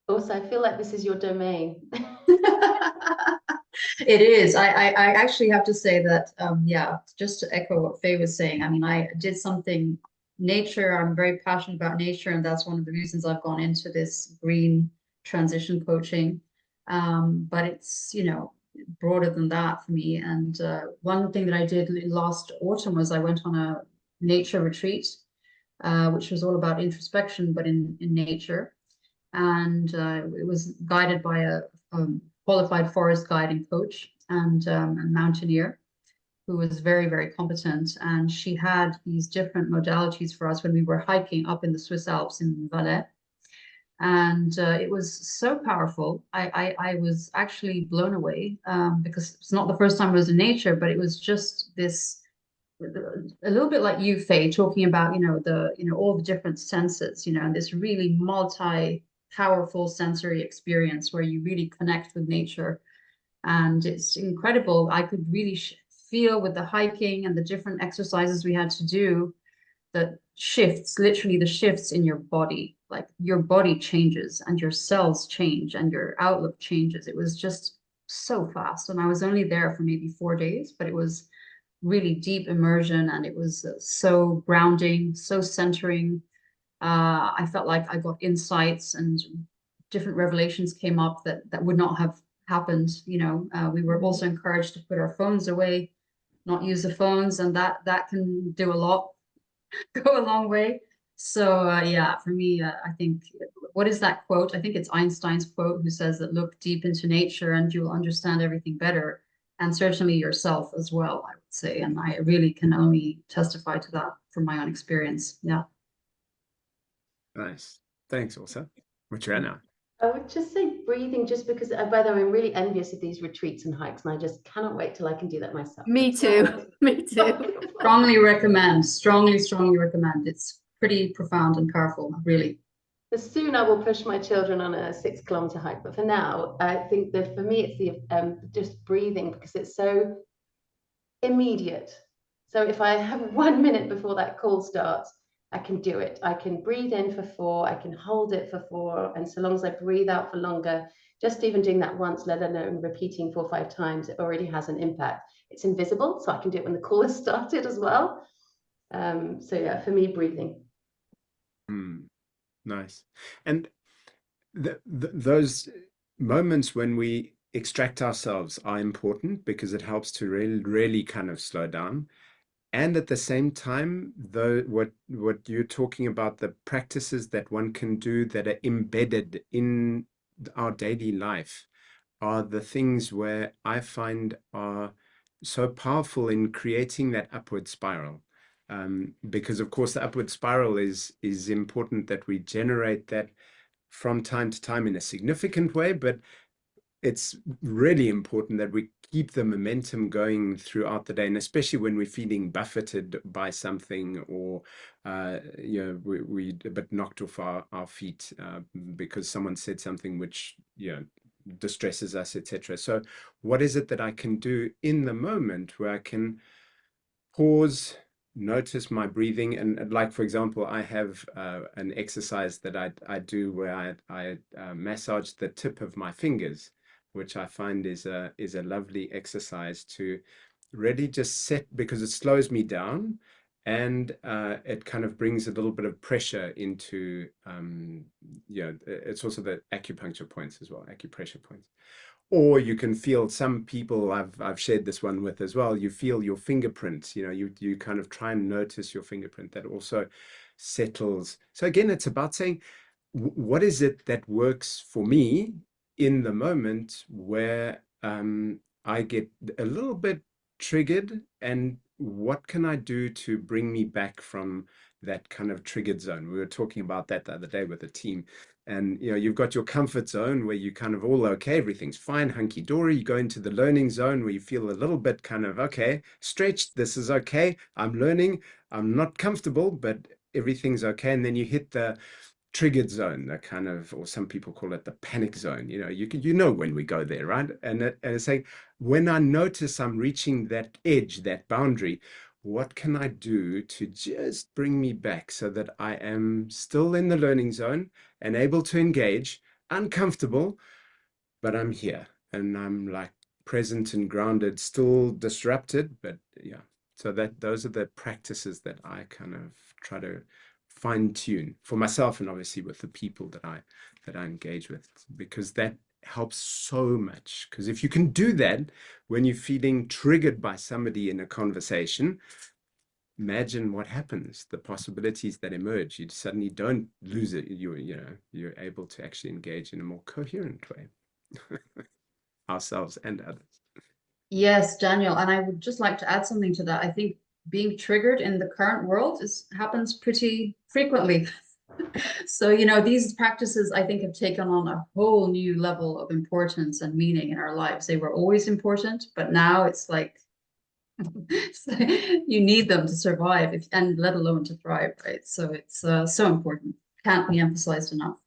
Also, I feel like this is your domain. It is. I actually have to say that, yeah, just to echo what Faye was saying, I mean, I did something nature. I'm very passionate about nature, and that's one of the reasons I've gone into this green transition coaching. But it's, broader than that for me. And one thing that I did last autumn was I went on a nature retreat, which was all about introspection, but in nature. And it was guided by a qualified forest guide and coach and mountaineer who was very, very competent. And she had these different modalities for us when we were hiking up in the Swiss Alps in Valais. And it was so powerful. I was actually blown away because it's not the first time I was in nature, but it was just this, a little bit like you, Faye, talking about, all the different senses, and this really powerful sensory experience where you really connect with nature. And it's incredible. I could really feel with the hiking and the different exercises we had to do, that shifts, literally the shifts in your body, like your body changes and your cells change and your outlook changes. It was just so fast. And I was only there for maybe 4 days, but it was really deep immersion, and it was so grounding, so centering. I felt like I got insights, and different revelations came up that would not have happened. We were also encouraged to put our phones away, not use the phones, and that can do a lot, go a long way. So yeah, for me, I think, what is that quote? I think it's Einstein's quote, who says that look deep into nature and you'll understand everything better, and certainly yourself as well, I would say. And I really can only testify to that from my own experience. Yeah. Nice. Thanks, Åsa. What's your now? I would just say breathing, just because by the way, I'm really envious of these retreats and hikes, and I just cannot wait till I can do that myself. Me too. Me too. Strongly recommend. Strongly recommend. It's pretty profound and powerful, really. But soon I will push my children on a 6-kilometer hike. But for now, I think that for me, it's the just breathing, because it's so immediate. So if I have 1 minute before that call starts, I can do it. I can breathe in for 4, I can hold it for 4. And so long as I breathe out for longer, just even doing that once, let alone repeating 4 or 5 times, it already has an impact. It's invisible, so I can do it when the call has started as well. So yeah, for me, breathing. Nice. And those moments when we extract ourselves are important, because it helps to really kind of slow down. And at the same time, what you're talking about, the practices that one can do that are embedded in our daily life, are the things where I find are so powerful in creating that upward spiral. Because of course the upward spiral is important, that we generate that from time to time in a significant way, but it's really important that we keep the momentum going throughout the day, and especially when we're feeling buffeted by something, or we a bit knocked off our feet because someone said something which distresses us, etc. So what is it that I can do in the moment where I can pause, notice my breathing? And like, for example, I have an exercise that I do where I massage the tip of my fingers, which I find is a lovely exercise to really just set, because it slows me down, and it kind of brings a little bit of pressure into it's also the acupuncture points as well, acupressure points. Or you can feel, some people I've shared this one with as well, you feel your fingerprints, you kind of try and notice your fingerprint. That also settles. So again, it's about saying, what is it that works for me in the moment where I get a little bit triggered, and what can I do to bring me back from that kind of triggered zone? We were talking about that the other day with the team. And you've got your comfort zone where you kind of all okay, everything's fine, hunky-dory. You go into the learning zone where you feel a little bit kind of okay, stretched, this is okay, I'm learning, I'm not comfortable, but everything's okay. And then you hit the triggered zone, the kind of, or some people call it the panic zone. You know when we go there, right? And it's saying, when I notice I'm reaching that edge, that boundary, what can I do to just bring me back so that I am still in the learning zone and able to engage, uncomfortable, but I'm here and I'm like present and grounded, still disrupted, but yeah. So those are the practices that I kind of try to fine tune for myself, and obviously with the people that I engage with, because that helps so much. Because if you can do that when you're feeling triggered by somebody in a conversation, imagine what happens, the possibilities that emerge. You suddenly don't lose it. You're able to actually engage in a more coherent way, ourselves and others. Yes, Daniel, and I would just like to add something to that. I think being triggered in the current world happens pretty frequently. So, these practices, I think, have taken on a whole new level of importance and meaning in our lives. They were always important, but now it's like you need them to survive, and let alone to thrive, right? So it's so important. Can't be emphasized enough.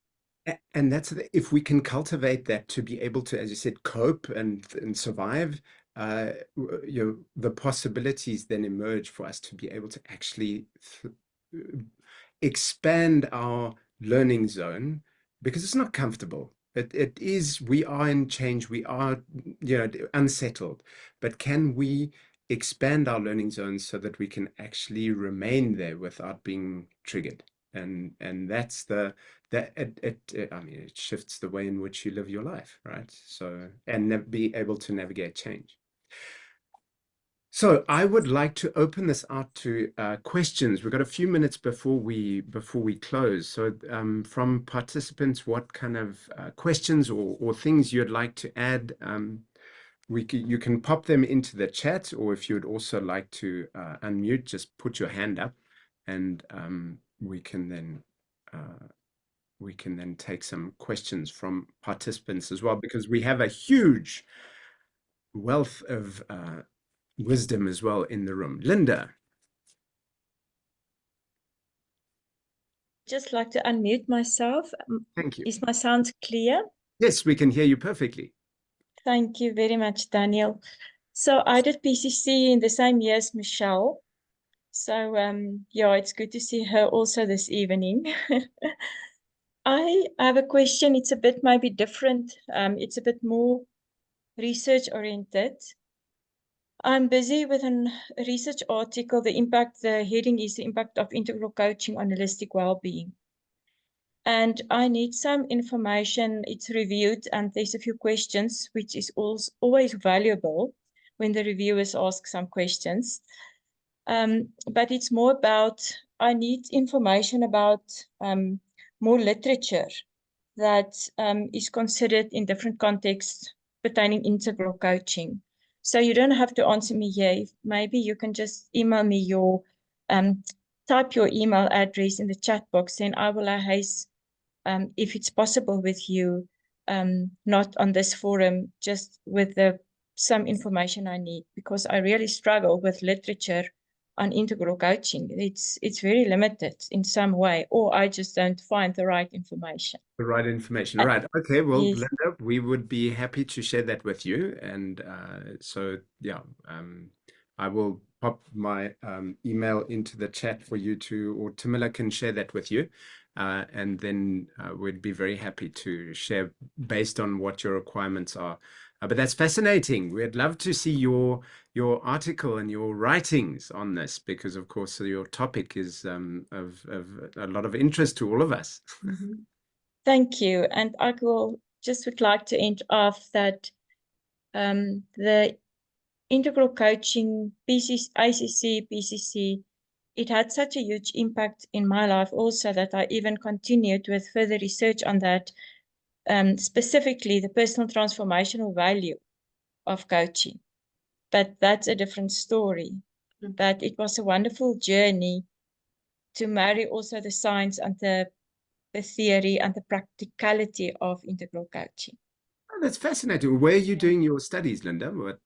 And that's if we can cultivate that to be able to, as you said, cope and survive, the possibilities then emerge for us to be able to actually expand our learning zone, because it's not comfortable. It is, we are in change, we are unsettled, but can we expand our learning zones so that we can actually remain there without being triggered? And that's it shifts the way in which you live your life, right? So, and be able to navigate change. So I would like to open this out to questions. We've got a few minutes before we close. So from participants, what kind of questions or things you'd like to add? You can pop them into the chat, or if you'd also like to unmute, just put your hand up, and we can then take some questions from participants as well, because we have a huge wealth of wisdom as well in the room. Linda. Just like to unmute myself. Thank you. Is my sound clear? Yes, we can hear you perfectly. Thank you very much, Daniel. So I did PCC in the same year as Michelle. So yeah, it's good to see her also this evening. I have a question. It's a bit maybe different. It's a bit more research oriented. I'm busy with a research article. The heading is the impact of integral coaching on holistic well-being. And I need some information. It's reviewed and there's a few questions, which is always valuable when the reviewers ask some questions. But it's more about, I need information about more literature that is considered in different contexts pertaining integral coaching. So you don't have to answer me here. Maybe you can just email me your, type your email address in the chat box, then I will liaise, if it's possible with you, not on this forum, just with some information I need, because I really struggle with literature on integral coaching. It's very limited in some way, or I just don't find the right information. The right information, right? Okay, well, Yes. Linda, we would be happy to share that with you, and so yeah, I will pop my email into the chat for you to, or Tamila can share that with you, and then we'd be very happy to share based on what your requirements are. But that's fascinating. We'd love to see your article and your writings on this, because of course your topic is of a lot of interest to all of us. Thank you. And I would like to end off that the integral coaching, ACC, PCC, it had such a huge impact in my life also that I even continued with further research on that, specifically the personal transformational value of coaching. But that's a different story. But it was a wonderful journey to marry also the science and the theory and the practicality of integral coaching. Oh, that's fascinating. Where are you doing your studies, Linda? What?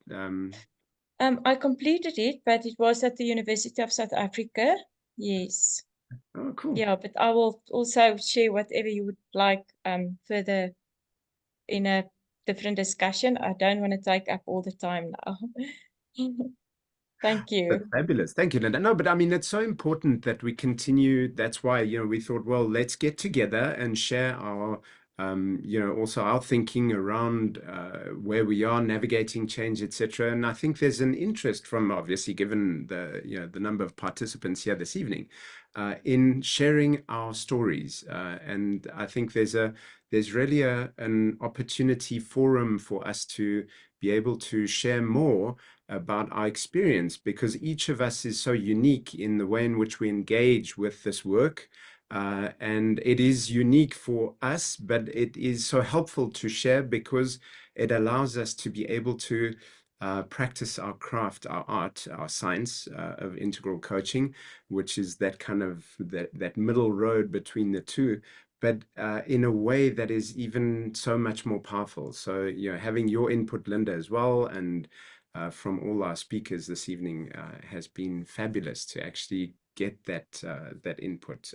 I completed it, but it was at the University of South Africa. Yes. Oh, cool. Yeah, but I will also share whatever you would like further in a different discussion. I don't want to take up all the time now. Thank you. That's fabulous. Thank you, Linda. No, but I mean, it's so important that we continue. That's why, we thought, well, let's get together and share our, also our thinking around where we are navigating change, etc. And I think there's an interest from, obviously, given the number of participants here this evening, in sharing our stories. And I think there's really an opportunity forum for us to be able to share more about our experience, because each of us is so unique in the way in which we engage with this work. And it is unique for us, but it is so helpful to share because it allows us to be able to practice our craft, our art, our science of integral coaching, which is that kind of that middle road between the two, but in a way that is even so much more powerful. So, having your input, Linda, as well, and from all our speakers this evening has been fabulous to actually get that input.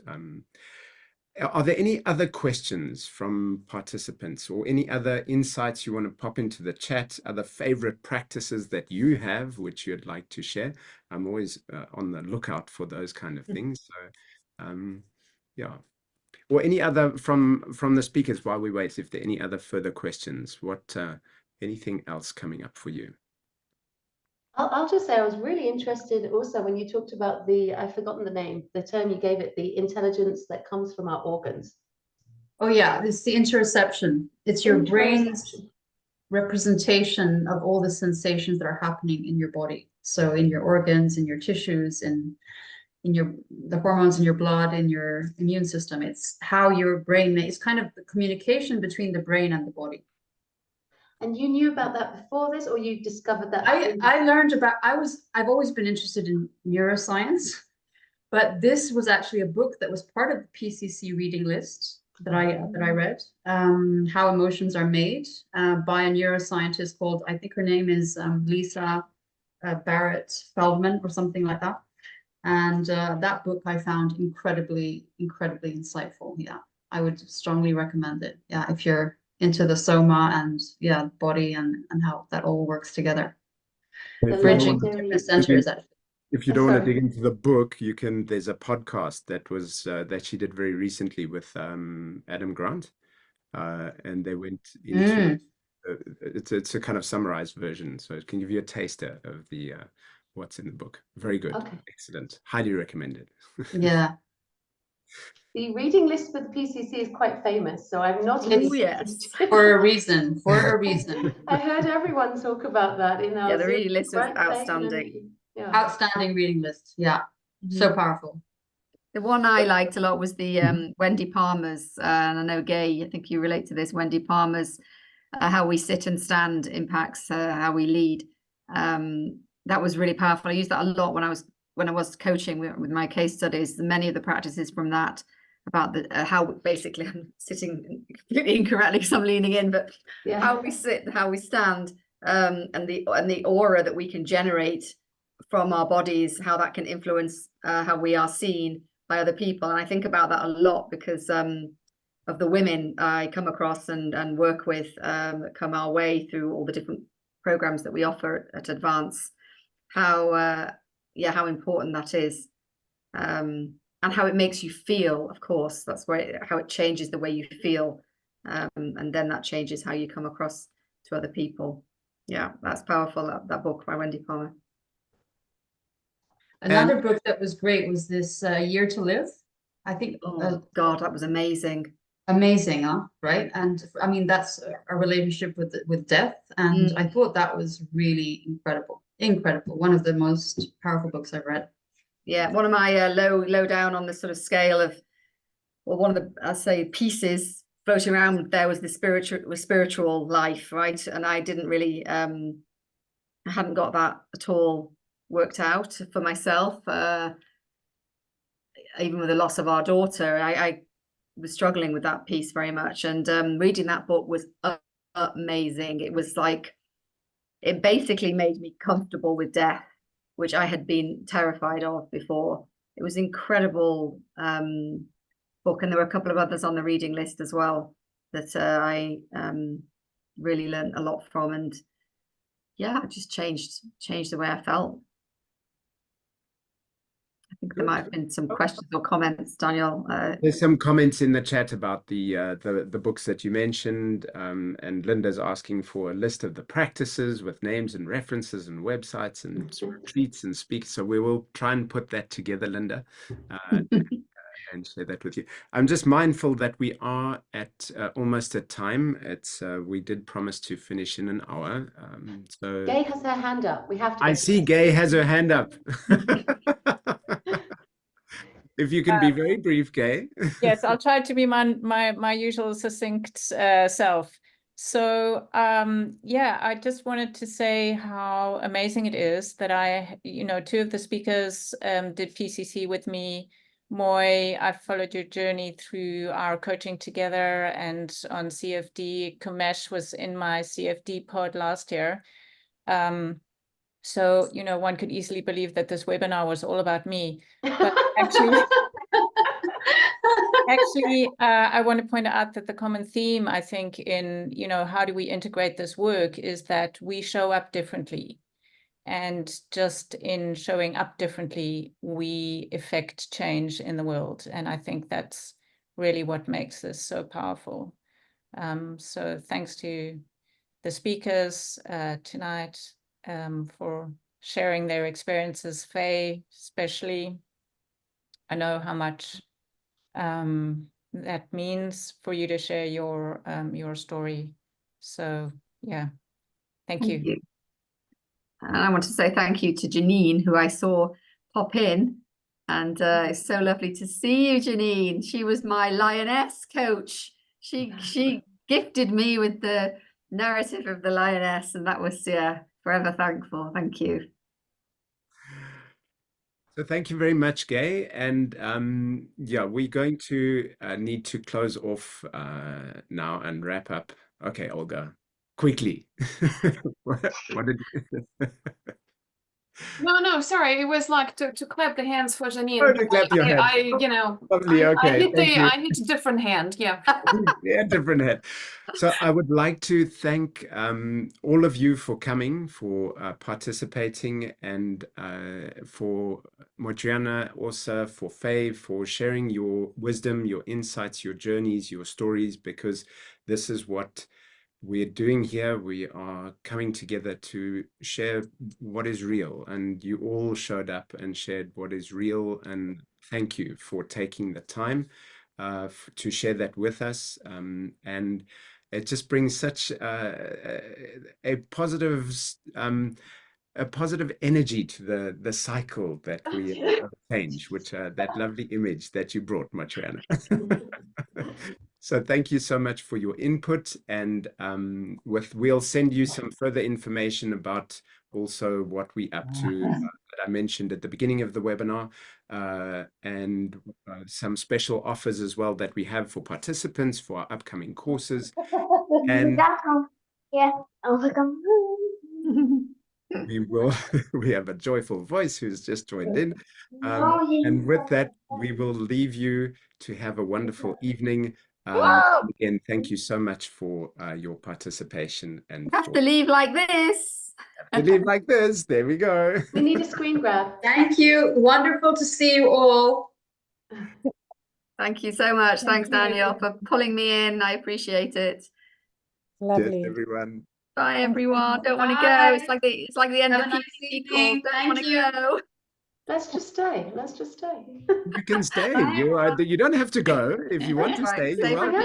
Are there any other questions from participants, or any other insights you want to pop into the chat, other favorite practices that you have which you'd like to share? I'm always on the lookout for those kind of things. So yeah. Or any other from the speakers while we wait, if there are any other further questions, anything else coming up for you? I'll just say I was really interested also when you talked about I've forgotten the term you gave it, the intelligence that comes from our organs. Oh yeah, it's the interoception. It's your brain's representation of all the sensations that are happening in your body. So in your organs, in your tissues, in the hormones in your blood, in your immune system. It's how your brain makes, kind of the communication between the brain and the body. And you knew about that before this, or you discovered that? I learned about, I've always been interested in neuroscience, but this was actually a book that was part of the PCC reading list that I read, How Emotions Are Made, by a neuroscientist called, I think her name is Lisa Barrett Feldman or something like that. And that book I found incredibly, incredibly insightful. Yeah, I would strongly recommend it. Yeah, if you're into the soma and body and how that all works together. Bridging the different centers. If you don't want to dig into the book, there's a podcast that she did very recently with Adam Grant, and they went into it's a kind of summarized version, so it can give you a taster of the what's in the book. Very good. Okay. Excellent. Highly recommended. Yeah. The reading list for the PCC is quite famous, so I'm not. Yes, for a reason. I heard everyone talk about that in our the reading list was outstanding. Yeah. Outstanding reading list. Yeah, so powerful. The one I liked a lot was the Wendy Palmer's, and I know Gay, I think you relate to this. Wendy Palmer's How We Sit and Stand Impacts How We Lead. That was really powerful. I used that a lot when I was coaching with my case studies. Many of the practices from that about the how basically I'm sitting completely incorrectly because I'm leaning in, but Yeah. how we sit, how we stand, and the aura that we can generate from our bodies, how that can influence how we are seen by other people. And I think about that a lot because of the women I come across and work with that come our way through all the different programs that we offer at Advance. How important that is, and how it makes you feel. Of course, that's how it changes the way you feel, and then that changes how you come across to other people. Yeah, that's powerful. That book by Wendy Palmer. Another book that was great was this Year to Live. I think. Oh God, that was amazing. Amazing, huh? Right? And I mean, that's a relationship with death, and I thought that was really incredible. Incredible. One of the most powerful books I've read. Yeah, one of my low down on the sort of scale of, well, one of the, I say, pieces floating around there was the spiritual life, right? And I didn't really, I hadn't got that at all worked out for myself. Even with the loss of our daughter, I was struggling with that piece very much. And reading that book was amazing. It was like, it basically made me comfortable with death, which I had been terrified of before. It was incredible book, and there were a couple of others on the reading list as well that I really learned a lot from, and yeah, it just changed the way I felt. I think there might have been some questions or comments, Daniel. There's some comments in the chat about the books that you mentioned, and Linda's asking for a list of the practices with names and references and websites and retreats and speakers. So we will try and put that together, Linda, and share that with you. I'm just mindful that we are at almost at time. It's we did promise to finish in an hour. So Gay has her hand up. We have to. I see Gay has her hand up. If you can be very brief, Gay. Yes, I'll try to be my usual succinct self. So yeah, I just wanted to say how amazing it is that two of the speakers did PCC with me. Moy, I followed your journey through our coaching together, and on CFD, Kumesh was in my CFD pod last year. So, one could easily believe that this webinar was all about me, but actually, I want to point out that the common theme, I think, in, how do we integrate this work is that we show up differently. And just in showing up differently, we effect change in the world. And I think that's really what makes this so powerful. So thanks to the speakers tonight for sharing their experiences. Faye, especially, I know how much that means for you to share your story. So yeah, thank you. And I want to say thank you to Janine, who I saw pop in, and it's so lovely to see you, Janine. She was my lioness coach. She gifted me with the narrative of the lioness, and that was forever thankful. Thank you. So thank you very much, Gay. And yeah, we're going to need to close off now and wrap up. Okay, Olga, quickly. What did you... No, sorry. It was like to clap the hands for Janine. Oh, to clap your hands. Lovely, okay. I hit a different hand. Yeah. Yeah, different hand. So I would like to thank all of you for coming, for participating, and for Motriana, also for Faye, for sharing your wisdom, your insights, your journeys, your stories, because this is what we're doing here. We are coming together to share what is real, and you all showed up and shared what is real, and thank you for taking the time to share that with us. And it just brings such a positive energy to the cycle that we change, which that lovely image that you brought, Motriana. So thank you so much for your input, and we'll send you some further information about also what we up to at I mentioned at the beginning of the webinar, and some special offers as well that we have for participants for our upcoming courses. And we have a joyful voice who's just joined in. And with that, we will leave you to have a wonderful evening. Again, thank you so much for your participation. And Have to leave like this. leave like this. There we go. We need a screen grab. Thank you. Wonderful to see you all. Thank you so much. Thanks, Thank you. Daniel, for pulling me in. I appreciate it. Lovely. Cheers, everyone. Bye, everyone. Don't want to Bye. go. It's like the end Have of a nice PCC calls. evening. Don't want Thank to you. go. Let's just stay. Let's just stay. You can stay. Bye, You don't have to go. If you want to Right, stay, stay you're for welcome.